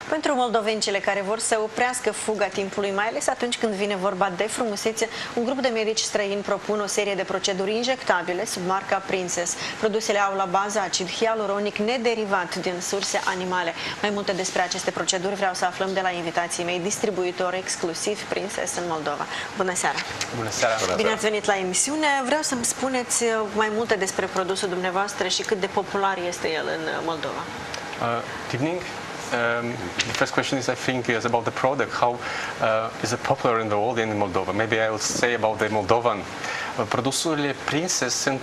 Pentru moldovencele care vor să oprească fuga timpului, mai ales atunci când vine vorba de frumusețe, un grup de medici străini propun o serie de proceduri injectabile sub marca Princess. Produsele au la bază acid hialuronic nederivat din surse animale. Mai multe despre aceste proceduri vreau să aflăm de la invitații mei, distribuitor exclusiv Princess în Moldova. Bună seara! Bună seara! Bine ați venit la emisiune. Vreau să-mi spuneți mai multe despre produsul dumneavoastră și cât de popular este el în Moldova. Good evening. The first question is, I think, is about the product. How is it popular in the world and in Moldova? Maybe I will say about the Moldovan. Produsurile Princess sunt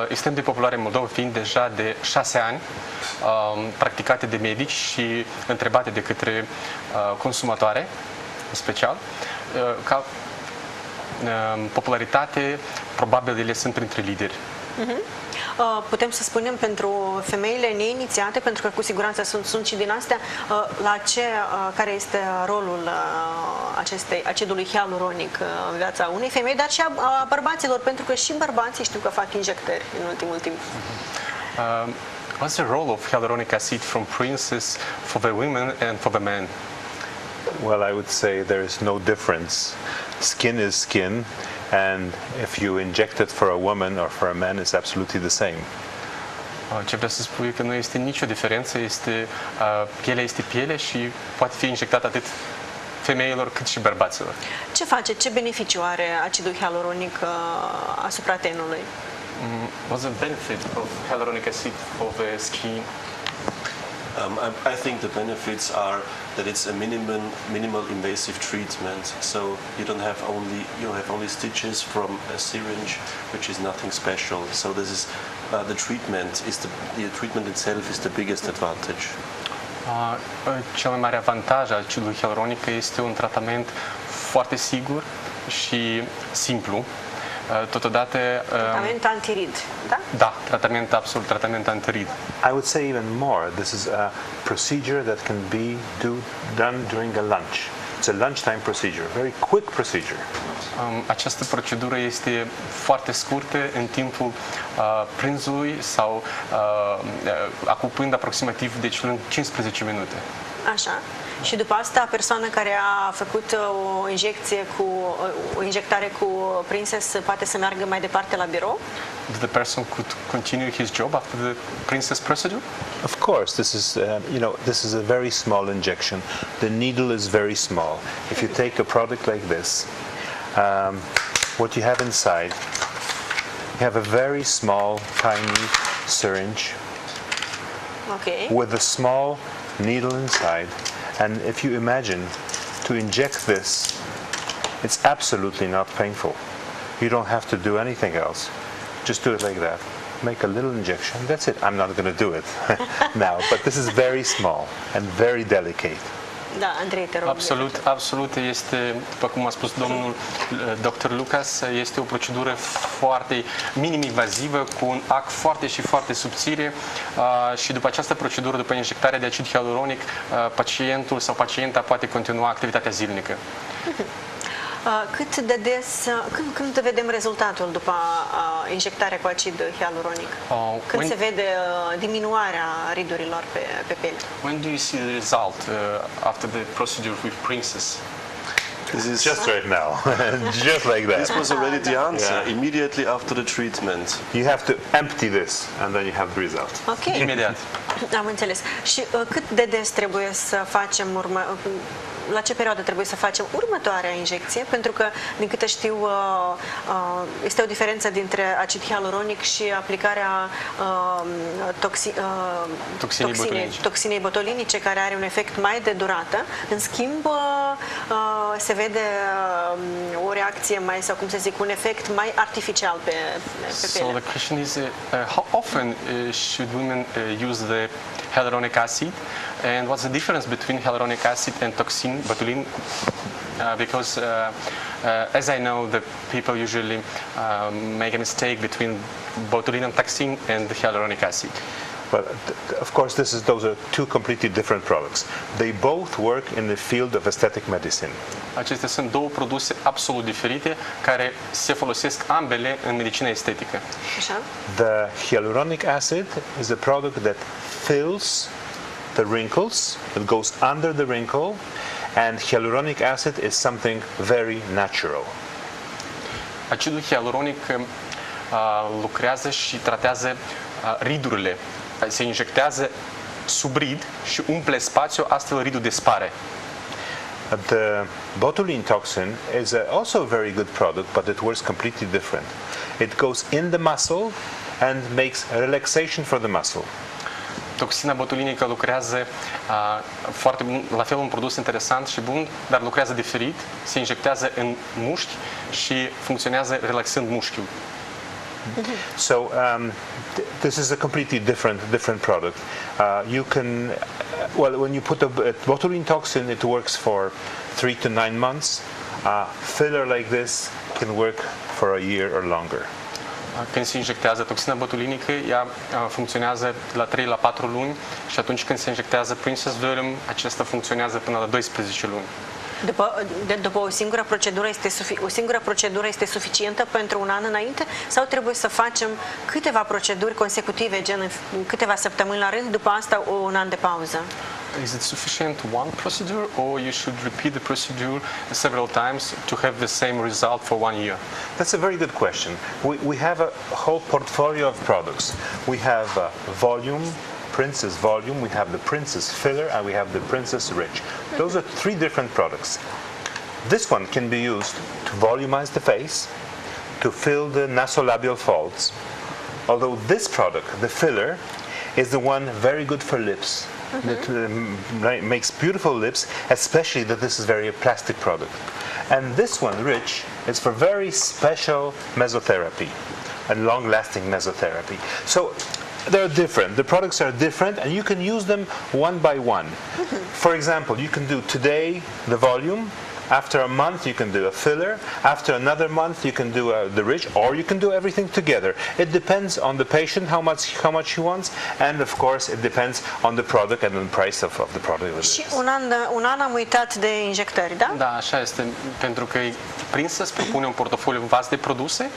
extrem de populare în Moldova, fiind deja de 6 ani practicate de medici și întrebate de către consumatoare, în special. Ca popularitate, probabil ele sunt printre lideri. Putem să spunem pentru femeile neinițiate, pentru că cu siguranță sunt și din astea, care este rolul acidului hialuronic în viața unei femei, dar și a bărbaților, pentru că și bărbații știu că fac injectări în ultimul timp. What's the role of hyaluronic acid from Princess for the women and for the men? Well, I would say there is no difference. Skin is skin, and if you inject it for a woman or for a man, it's absolutely the same. Ce vreau să spun e că nu este nicio diferență, pielea este piele și poate fi injectată atât femeilor cât și bărbaților. Ce beneficiu are acidul hialuronic asupra tenului? What's the benefit of hyaluronic acid for the skin? I think the benefits are that it's a minimal invasive treatment. So you have only stitches from a syringe, which is nothing special. So this is the treatment itself is the biggest advantage. Cel mai mare avantaj al acidului hialuronic este un tratament foarte sigur și simplu. Totodată tratament antirid, da? Da, tratament antirid. I would say even more. This is a procedure that can be done during a lunch. It's a lunchtime procedure, a very quick procedure. Această procedură este foarte scurtă în timpul prânzului sau ocupând aproximativ lângă 15 minute. Așa. Și după asta, persoana care a făcut o injectare cu Princess poate să meargă mai departe la birou? The person could continue his job after the Princess procedure? Of course, this is a very small injection. The needle is very small. If you take a product like this, what you have inside, you have a very small, tiny syringe with a small needle inside. And if you imagine to inject this, it's absolutely not painful. You don't have to do anything else. Just do it like that. Make a little injection. That's it. I'm not going to do it now, but this is very small and very delicate. Da, Andrei, te rog. Absolut este, după cum a spus domnul Dr. Lucas, este o procedură foarte minim-invazivă, cu un act foarte subțire și după această procedură, după injectarea de acid hialuronic, pacientul sau pacienta poate continua activitatea zilnică. Cât de des, când vedem rezultatul după injectarea cu acid hialuronic? Când se vede diminuarea ridurilor pe piele? When do you see the result after the procedure with Princess? This is just right now, just like that. This was already the answer. Yeah. Immediately after the treatment. You have to empty this, and then you have the result. Ok. Imediat. Am înțeles. Și cât de des trebuie să facem la ce perioadă trebuie să facem următoarea injecție? Pentru că, din câte știu, este o diferență dintre acid hialuronic și aplicarea toxinei botulinice, care are un efect mai de durată. În schimb, se vede o reacție mai, sau cum să zic, un efect mai artificial pe piele. So the question is, how often should women use the hyaluronic acid, and what's the difference between hyaluronic acid and toxin botulinum? Because as I know, the people usually make a mistake between botulinum toxin and the hyaluronic acid. Well, of course, those are two completely different products. They both work in the field of aesthetic medicine. Acestea sunt două produse absolut diferite care se folosesc ambele în medicina estetică. Așa? The hyaluronic acid is a product that fills the the wrinkles. It goes under the wrinkle, and hyaluronic acid is something very natural. Acidul hialuronic lucrează și tratează ridurile. Se injectează sub rid și umple spațiu, astfel ridul dispare. The botulin toxin is also a very good product, but it works completely different. It goes in the muscle and makes relaxation for the muscle. Toxina botulinică lucrează foarte bun, la fel un produs interesant și bun, dar lucrează diferit, se injectează în mușchi și funcționează relaxând mușchiul. So this is a completely different product. You can, well, when you put a botulin toxin, it works for 3 to 9 months. Filler like this can work for a year or longer. Când se injectează toxina botulinică, ea funcționează la 3 la 4 luni și atunci când se injectează Princess Venom, acesta funcționează până la 12 luni. După o singură procedură este suficientă pentru un an înainte sau trebuie să facem câteva proceduri consecutive, gen câteva săptămâni la rând, după asta un an de pauză? Is it sufficient one procedure or you should repeat the procedure several times to have the same result for 1 year? That's a very good question. We have a whole portfolio of products. We have volume, Princess Volume, we have the Princess Filler, and we have the Princess Rich. Those are 3 different products. This one can be used to volumize the face, to fill the nasolabial folds. Although this product, the filler, is the one very good for lips. It makes beautiful lips, especially that this is very a plastic product. And this one, Rich, is for very special mesotherapy and long-lasting mesotherapy. So they're different. The products are different, and you can use them one by one. For example, you can do today the volume. After a month, you can do a filler. After another month, you can do the rich, or you can do everything together. It depends on the patient how much he wants, and of course, it depends on the product and on the price of the product. Și un an am uitat de injectări, da? Da, așa este, pentru că Princess propune un portofoliu vast de produse.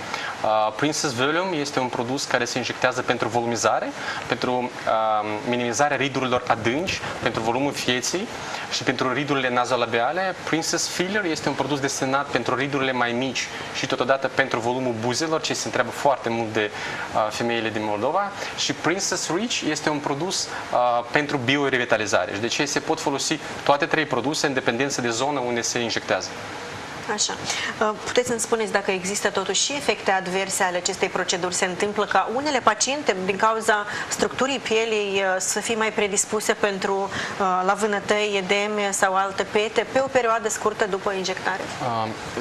Princess Volume este un produs care se injectează pentru volumizare, pentru minimizarea ridurilor adânci, pentru volumul fieții și pentru ridurile nazolabiale. Princess Filler este un produs destinat pentru ridurile mai mici și totodată pentru volumul buzelor, ce se întreabă foarte mult de femeile din Moldova. Și Princess Rich este un produs pentru biorevitalizare. Și de ce se pot folosi toate 3 produse în dependență de zonă unde se injectează. Așa. Puteți să-mi spuneți dacă există totuși și efecte adverse ale acestei proceduri? Se întâmplă ca unele paciente, din cauza structurii pielii, să fie mai predispuse pentru la vânătăi, edeme sau alte pete pe o perioadă scurtă după injectare?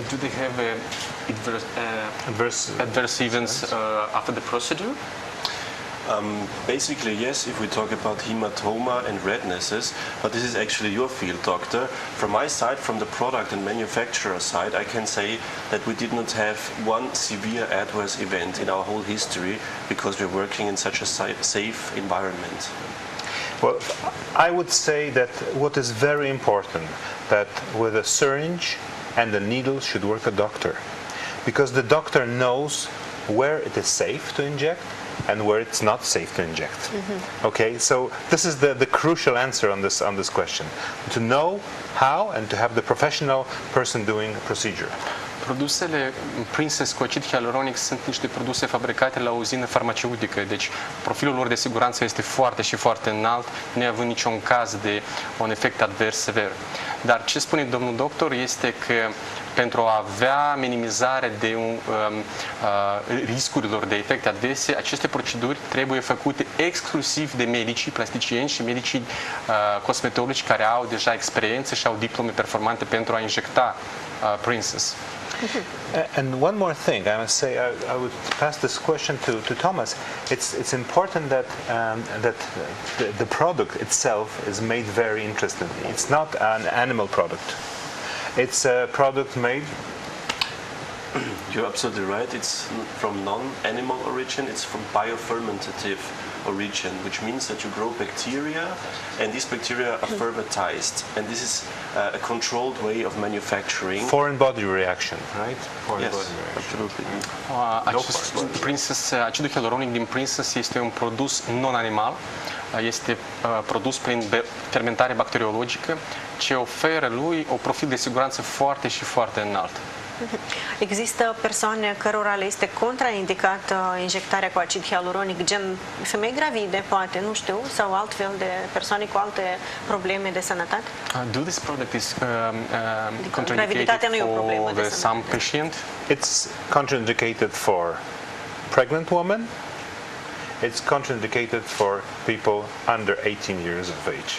Do they have adverse events after the procedure? Basically, yes, if we talk about hematoma and rednesses, but this is actually your field, doctor. From my side, from the product and manufacturer side, I can say that we did not have one severe adverse event in our whole history because we're working in such a safe environment. Well, I would say that what is very important, that with a syringe and the needle should work a doctor, because the doctor knows where it is safe to inject and where it's not safe to inject. Okay, so this is the crucial answer on this question: to know how and to have the professional person doing a procedure. Produsele Princess cu acid hialuronic sunt niște produse fabricate la o uzină farmaceutică, deci profilul lor de siguranță este foarte și foarte înalt, neavând niciun caz de un efect advers sever. Dar ce spune domnul doctor este că pentru a avea minimizare de riscurilor de efecte adverse, aceste proceduri trebuie făcute exclusiv de medicii plasticieni și medicii cosmetologi care au deja experiență și au diplome performante pentru a injecta Princess. And one more thing, I must say, I would pass this question to Thomas. It's important that the product itself is made very interestingly. It's not an animal product. It's a product made. You're absolutely right. It's from non-animal origin. It's from biofermentative origin, which means that you grow bacteria, and these bacteria are fermentized, and this is a controlled way of manufacturing. Foreign body reaction, right? Foreign Yes, body reaction. absolutely. Acidul hialuronic din Princess este un produs non-animal. este produs prin fermentare bacteriologică, ce oferă lui o profil de siguranță foarte și foarte înalt. Există persoane cărora le este contraindicată injectarea cu acid hialuronic, gen femei gravide, poate, nu știu, sau altfel de persoane cu alte probleme de sănătate? Do this product is graviditatea nu e o problemă contraindicated de for some sănătate. patient? It's contraindicated for pregnant women. It's contraindicated for people under 18 years of age.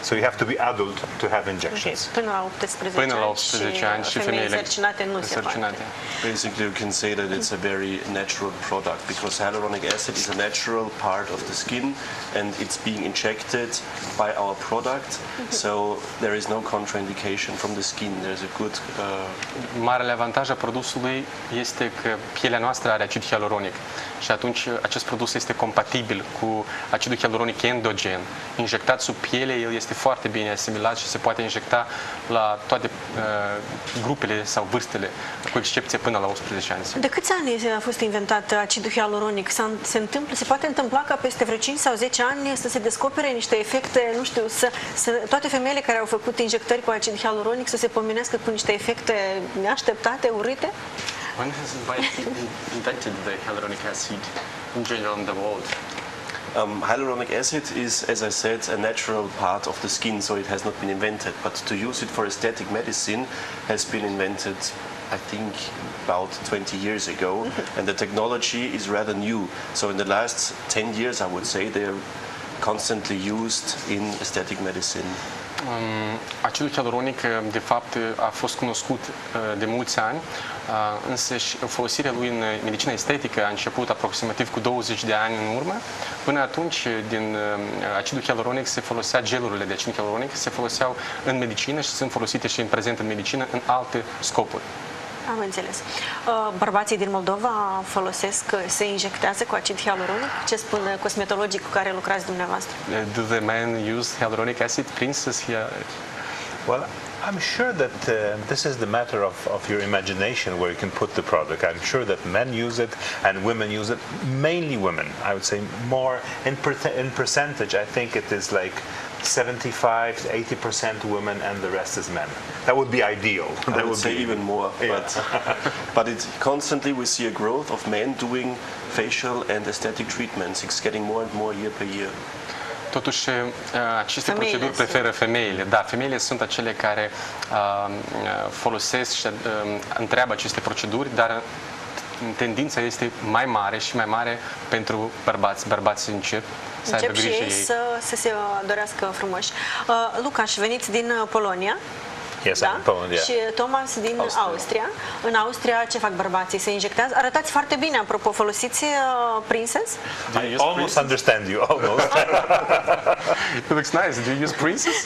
So you have to be adult to have injections. Până la 18 Până la ani 18 ani și femeile femeile însărcinate nu se însărcinate. poate. Basically, you can say that it's a very natural product because hyaluronic acid is a natural part of the skin and it's being injected by our product. So there is no contraindication from the skin. There's a good Marele avantaj a produsului este că pielea noastră are acid hialuronic și atunci acest produs este compatibil cu acidul hialuronic endogen. Injectat sub piele, el este foarte bine asimilat și se poate injecta la toate grupele sau vârstele, cu excepție până la 18 ani. De câți ani a fost inventat acidul hialuronic? Se poate întâmpla ca peste vreo 5 sau 10 ani să se descopere niște efecte, nu știu, toate femeile care au făcut injectări cu acid hialuronic să se pomenească cu niște efecte neașteptate, urâte? When has invented the hyaluronic acid in general in the world? Hyaluronic acid is, as I said, a natural part of the skin, so it has not been invented. But to use it for aesthetic medicine has been invented, I think, about 20 years ago, and the technology is rather new. So in the last 10 years, I would say, they are constantly used in aesthetic medicine. Acidul hialuronic, de fapt, a fost cunoscut de mulți ani, însă folosirea lui în medicina estetică a început aproximativ cu 20 de ani în urmă. Până atunci, din acidul hialuronic se folosea, gelurile de acid hialuronic se foloseau în medicină și sunt folosite și în prezent în medicină în alte scopuri. Am înțeles. Bărbații din Moldova se injectează cu acid hialuronic? Ce spun cosmetologii cu care lucrați dumneavoastră? Do the men use hyaluronic acid, princess here? Well, I'm sure that this is the matter of your imagination where you can put the product. I'm sure that men use it and women use it, mainly women. I would say more in percentage. I think it is like 75 to 80% women and the rest is men. That would be ideal. I would say even more. Yeah. But constantly we see a growth of men doing facial and aesthetic treatments. It's getting more and more year per year. Totuși, aceste Femeile proceduri preferă femeile. Da, femeile sunt acele care folosesc și întreabă aceste proceduri, dar tendința este mai mare și mai mare pentru bărbați. Bărbații încep să aibă Încep și grijă ei ei. să se dorească frumoși. Lucaș, veniți din Polonia. Yes, I'm in Poland, yeah. Și Thomas din Austria. În Austria ce fac bărbații? Se injectează? Arătați foarte bine, apropo, folosiți Princess? I almost understand you, almost. It looks nice. Do you use Princess?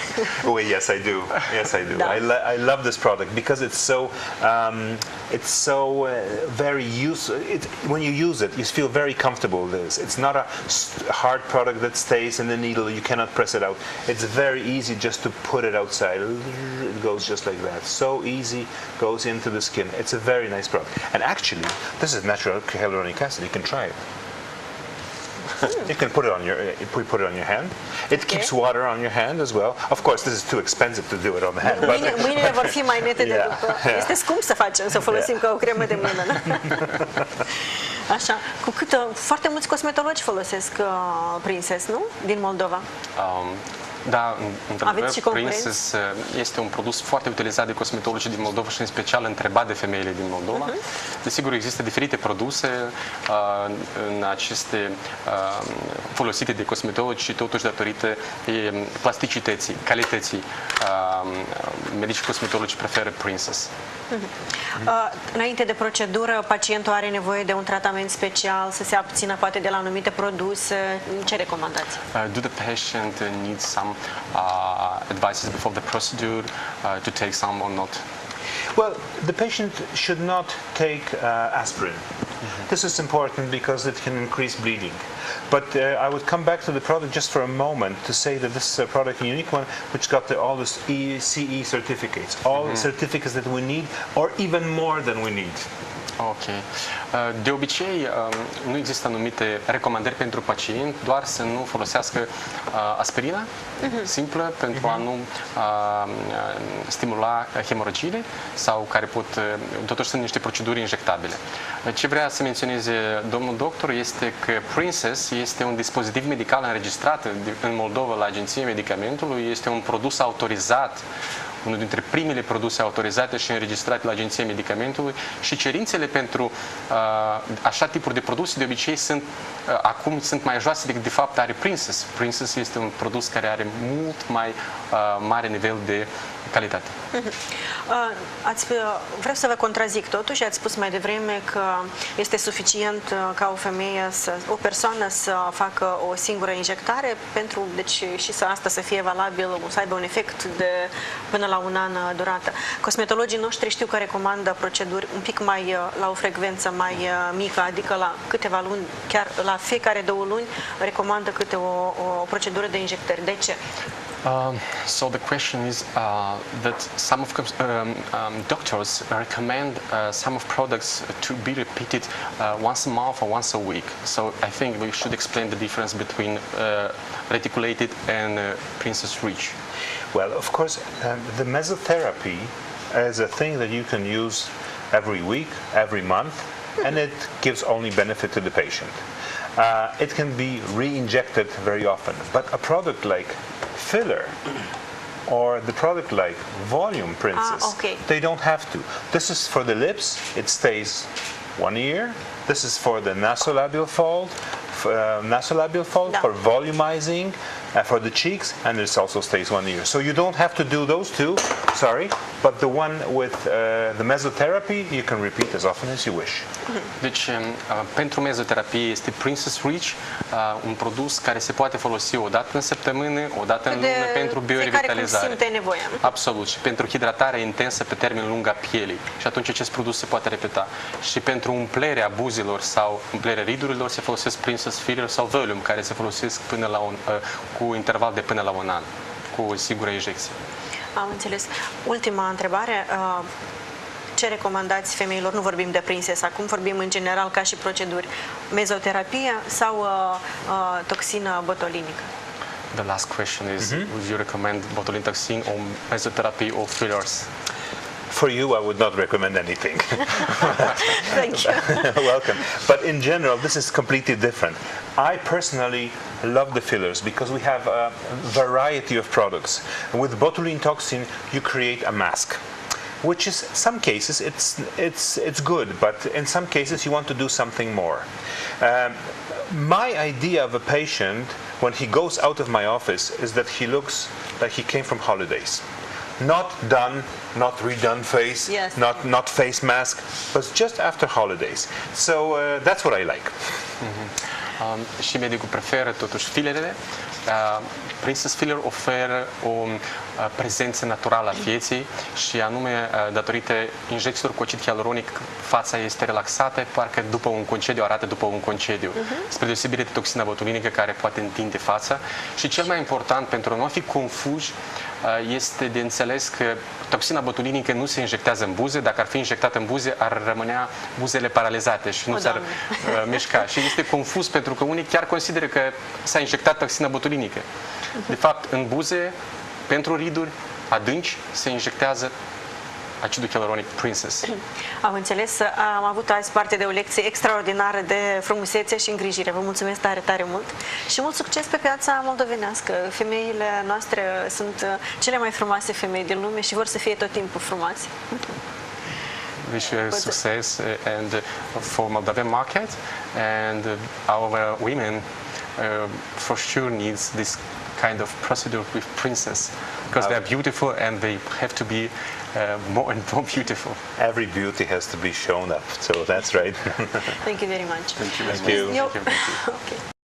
Oh, yes, I do. Yes, I do. Da. I love this product because it's so very useful. When you use it, you feel very comfortable with this. It's not a hard product that stays in the needle. You cannot press it out. It's very easy just to put it outside. It goes just like that. So easy, goes into the skin. It's a very nice product. And actually, this is natural hyaluronic acid. You can try it. You can put it on your hand. It keeps water on your hand as well. Of course, this is too expensive to do it on the hand. Mâinile vor fi mai nete de Yeah. după. Este scump să folosim ca o cremă de mână. Așa, foarte mulți cosmetologi folosesc Princess, nu? Din Moldova. Da, într-adevăr, Aveți și concurenți? Princess este un produs foarte utilizat de cosmetologii din Moldova și în special întrebat de femeile din Moldova. Desigur, există diferite produse în aceste folosite de cosmetologi și totuși datorită plasticității, calității, medicii cosmetologi preferă Princess. Înainte de procedură, pacientul are nevoie de un tratament special, să se abțină poate de la anumite produse. Ce recomandați? Do the patient need some advices before the procedure to take some or not? Well, the patient should not take aspirin. This is important because it can increase bleeding. But I would come back to the product just for a moment to say that this is a product, a unique one, which got all the CE certificates, all the certificates that we need, or even more than we need. Ok. De obicei, nu există anumite recomandări pentru pacient, doar să nu folosească aspirina simplă pentru a nu stimula hemorragiile sau care pot, totuși sunt niște proceduri injectabile. Ce vrea să menționeze domnul doctor este că Princess este un dispozitiv medical înregistrat în Moldova la Agenția Medicamentului, este un produs autorizat, unul dintre primele produse autorizate și înregistrate la Agenția Medicamentului și cerințele pentru așa tipuri de produse de obicei sunt, acum sunt mai joase decât de fapt are Princess. Princess este un produs care are mult mai mare nivel de calitate. Vreau să vă contrazic totuși, ați spus mai devreme că este suficient ca o femeie, o persoană să facă o singură injectare pentru, deci și asta să fie valabil, să aibă un efect de până la un an durată. Cosmetologii noștri știu că recomandă proceduri un pic mai la o frecvență mai mică, adică la câteva luni, chiar la fiecare 2 luni recomandă câte o procedură de injectări. De ce? So the question is that some of doctors recommend some of products to be repeated once a month or once a week. So I think we should explain the difference between reticulated and Princess Reach. Well, of course, the mesotherapy is a thing that you can use every week, every month, and it gives only benefit to the patient. It can be re-injected very often, but a product like filler or the product like volume Princess, they don't have to. This is for the lips, it stays 1 year. This is for the nasolabial fold, for volumizing, for the cheeks, and this also stays 1 year. So you don't have to do those two, sorry, but the one with the mesotherapy, you can repeat as often as you wish. Deci, pentru mezoterapie este Princess Reach, un produs care se poate folosi o dată în săptămână, o dată în lună pentru biorevitalizare. Simte nevoia. Absolut. Și pentru hidratarea intensă pe termen lung a pielii. Și atunci acest produs se poate repeta. Și pentru umplerea buzelor sau umplerea ridurilor se folosesc Princess Filler sau Volume, care se folosesc până la cu interval de până la 1 an, cu o singură injecție. Am înțeles. Ultima întrebare. Ce recomandați femeilor? Nu vorbim de Princess, acum vorbim în general ca și proceduri. Mezoterapie sau toxină botulinică? The last question is, would you recommend botulinum toxin or mesotherapy or fillers? For you, I would not recommend anything. Thank you. Welcome. But in general, this is completely different. I personally love the fillers because we have a variety of products. With botulinum toxin, you create a mask, which is some cases it's good, but in some cases you want to do something more. My idea of a patient when he goes out of my office is that he looks like he came from holidays. Not done, not redone face, yes. not face mask, but just after holidays. So that's what I like. Și medicul preferă totuși filerele. Princess Filler oferă o prezență naturală a vieții și anume datorită injecțiilor cu acid hialuronic fața este relaxată, parcă după un concediu arată după un concediu, spre deosebire de toxina botulinică care poate întinde fața. Și cel mai important pentru a nu fi confuși este de înțeles că toxina botulinică nu se injectează în buze, dacă ar fi injectată în buze ar rămânea buzele paralizate și nu s-ar mișca. Și este confuz pentru că unii chiar consideră că s-a injectat toxina botulinică. De fapt, în buze, pentru riduri adânci, se injectează acidul hialuronic Princess. Am înțeles. Am avut azi parte de o lecție extraordinară de frumusețe și îngrijire. Vă mulțumesc tare, tare mult și mult succes pe piața moldovenească. Femeile noastre sunt cele mai frumoase femei din lume și vor să fie tot timpul frumoase. Wish you success and for Moldovan market, and our women for sure needs this kind of procedure with Princess because they are beautiful and they have to be more and more beautiful. Every beauty has to be shown up, so that's right. Thank you very much. Thank you. Okay.